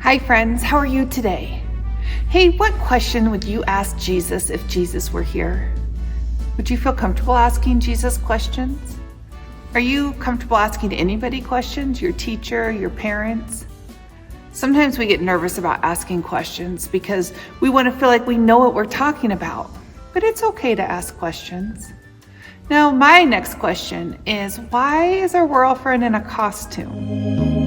Hi friends, how are you today? Hey, what question would you ask Jesus if Jesus were here? Would you feel comfortable asking Jesus questions? Are you comfortable asking anybody questions, your teacher, your parents? Sometimes we get nervous about asking questions because we want to feel like we know what we're talking about, but it's okay to ask questions. Now, my next question is, why is our world friend in a costume?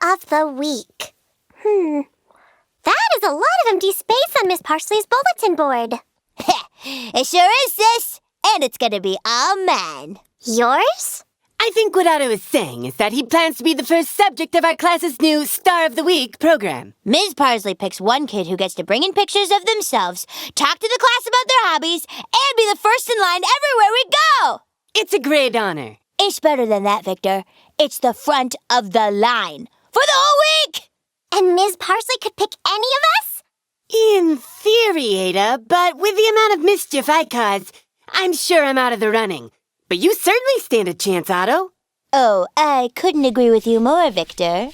Of the week. That is a lot of empty space on Miss Parsley's bulletin board. It sure is, sis. And it's gonna be all mine. Yours? I think what Otto is saying is that he plans to be the first subject of our class's new Star of the Week program. Ms. Parsley picks one kid who gets to bring in pictures of themselves, talk to the class about their hobbies, and be the first in line everywhere we go. It's a great honor. It's better than that, Victor. It's the front of the line. For the whole week! And Ms. Parsley could pick any of us? In theory, Ada, but with the amount of mischief I cause, I'm sure I'm out of the running. But you certainly stand a chance, Otto. Oh, I couldn't agree with you more, Victor.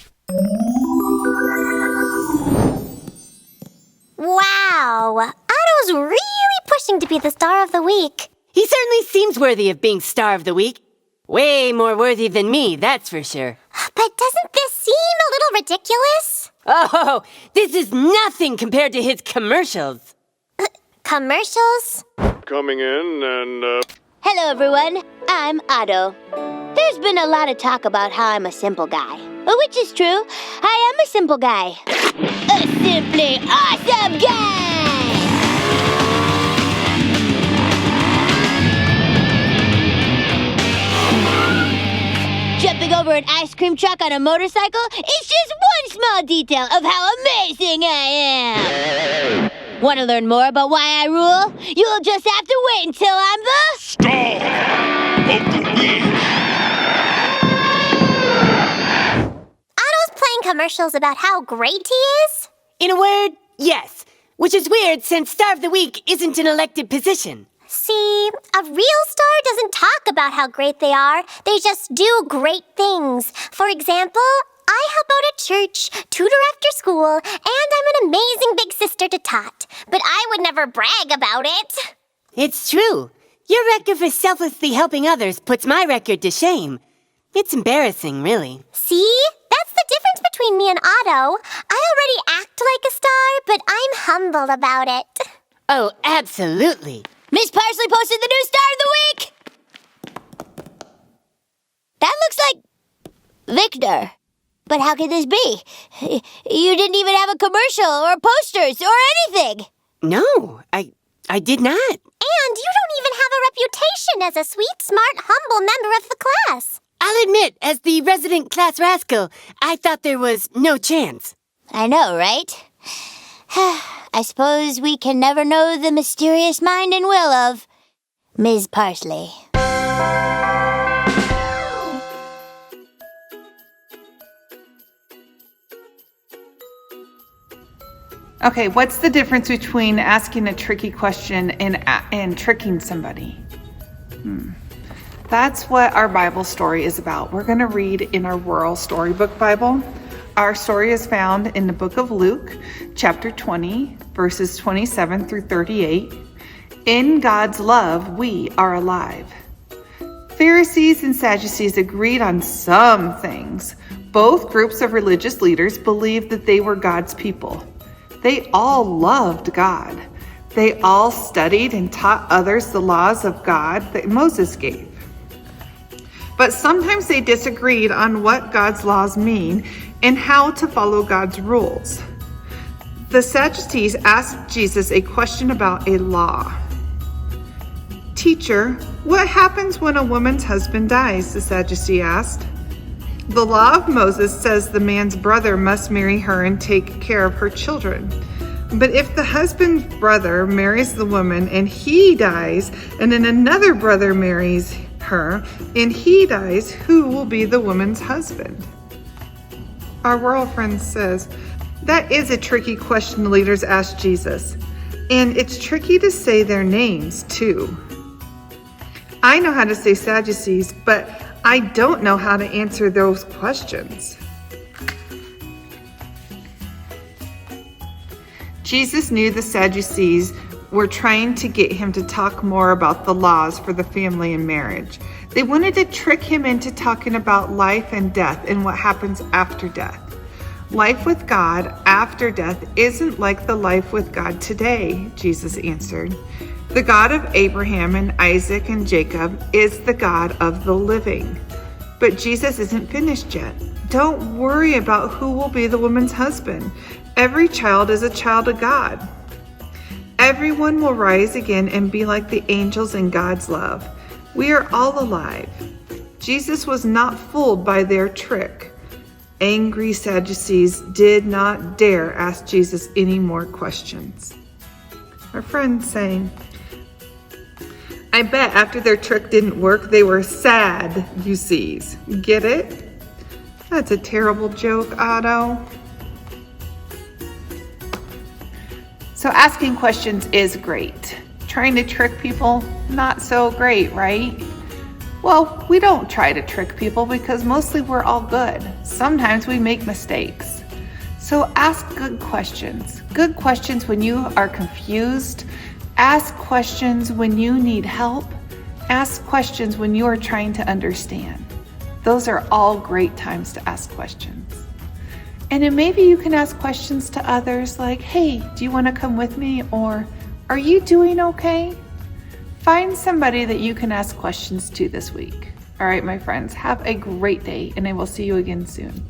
Wow, Otto's really pushing to be the Star of the Week. He certainly seems worthy of being Star of the Week. Way more worthy than me, that's for sure. But doesn't this seem a little ridiculous? Oh, this is nothing compared to his commercials. Commercials? Coming in and, Hello, everyone. I'm Otto. There's been a lot of talk about how I'm a simple guy. Which is true. I am a simple guy. A simply awesome guy! Jumping over an ice cream truck on a motorcycle is just one small detail of how amazing I am. Want to learn more about why I rule? You'll just have to wait until I'm the Star of the Week! Otto's playing commercials about how great he is? In a word, yes. Which is weird since Star of the Week isn't an elected position. See, a real star doesn't talk about how great they are. They just do great things. For example, I help out at church, tutor after school, and I'm an amazing big sister to Tot. But I would never brag about it. It's true. Your record for selflessly helping others puts my record to shame. It's embarrassing, really. See? That's the difference between me and Otto. I already act like a star, but I'm humble about it. Oh, absolutely. Miss Parsley posted the new Star of the Week! That looks like Victor. But how could this be? You didn't even have a commercial or posters or anything. No, I did not. And you don't even have a reputation as a sweet, smart, humble member of the class. I'll admit, as the resident class rascal, I thought there was no chance. I know, right? I suppose we can never know the mysterious mind and will of Ms. Parsley. Okay, what's the difference between asking a tricky question and tricking somebody? That's what our Bible story is about. We're going to read in our World Storybook Bible. Our story is found in the book of Luke, chapter 20, verses 27 through 38. In God's love, we are alive. Pharisees and Sadducees agreed on some things. Both groups of religious leaders believed that they were God's people. They all loved God. They all studied and taught others the laws of God that Moses gave. But sometimes they disagreed on what God's laws mean and how to follow God's rules. The Sadducees asked Jesus a question about a law. "Teacher, what happens when a woman's husband dies?" the Sadducee asked. "The law of Moses says the man's brother must marry her and take care of her children. But if the husband's brother marries the woman and he dies, and then another brother marries her and he dies, who will be the woman's husband?" Our world friend says, that is a tricky question leaders ask Jesus. And it's tricky to say their names too. I know how to say Sadducees, but I don't know how to answer those questions. Jesus knew the Sadducees were trying to get him to talk more about the laws for the family and marriage. They wanted to trick him into talking about life and death and what happens after death. Life with God after death isn't like the life with God today, Jesus answered. The God of Abraham and Isaac and Jacob is the God of the living. But Jesus isn't finished yet. Don't worry about who will be the woman's husband. Every child is a child of God. Everyone will rise again and be like the angels in God's love. We are all alive. Jesus was not fooled by their trick. Angry Sadducees did not dare ask Jesus any more questions. Our friend's saying, I bet after their trick didn't work, they were sad, you sees. Get it? That's a terrible joke, Otto. So asking questions is great. Trying to trick people, not so great, right? Well, we don't try to trick people because mostly we're all good. Sometimes we make mistakes. So ask good questions. Good questions when you are confused. Ask questions when you need help. Ask questions when you are trying to understand. Those are all great times to ask questions. And then maybe you can ask questions to others like, hey, do you want to come with me? Or, are you doing okay? Find somebody that you can ask questions to this week. All right, my friends, have a great day, and I will see you again soon.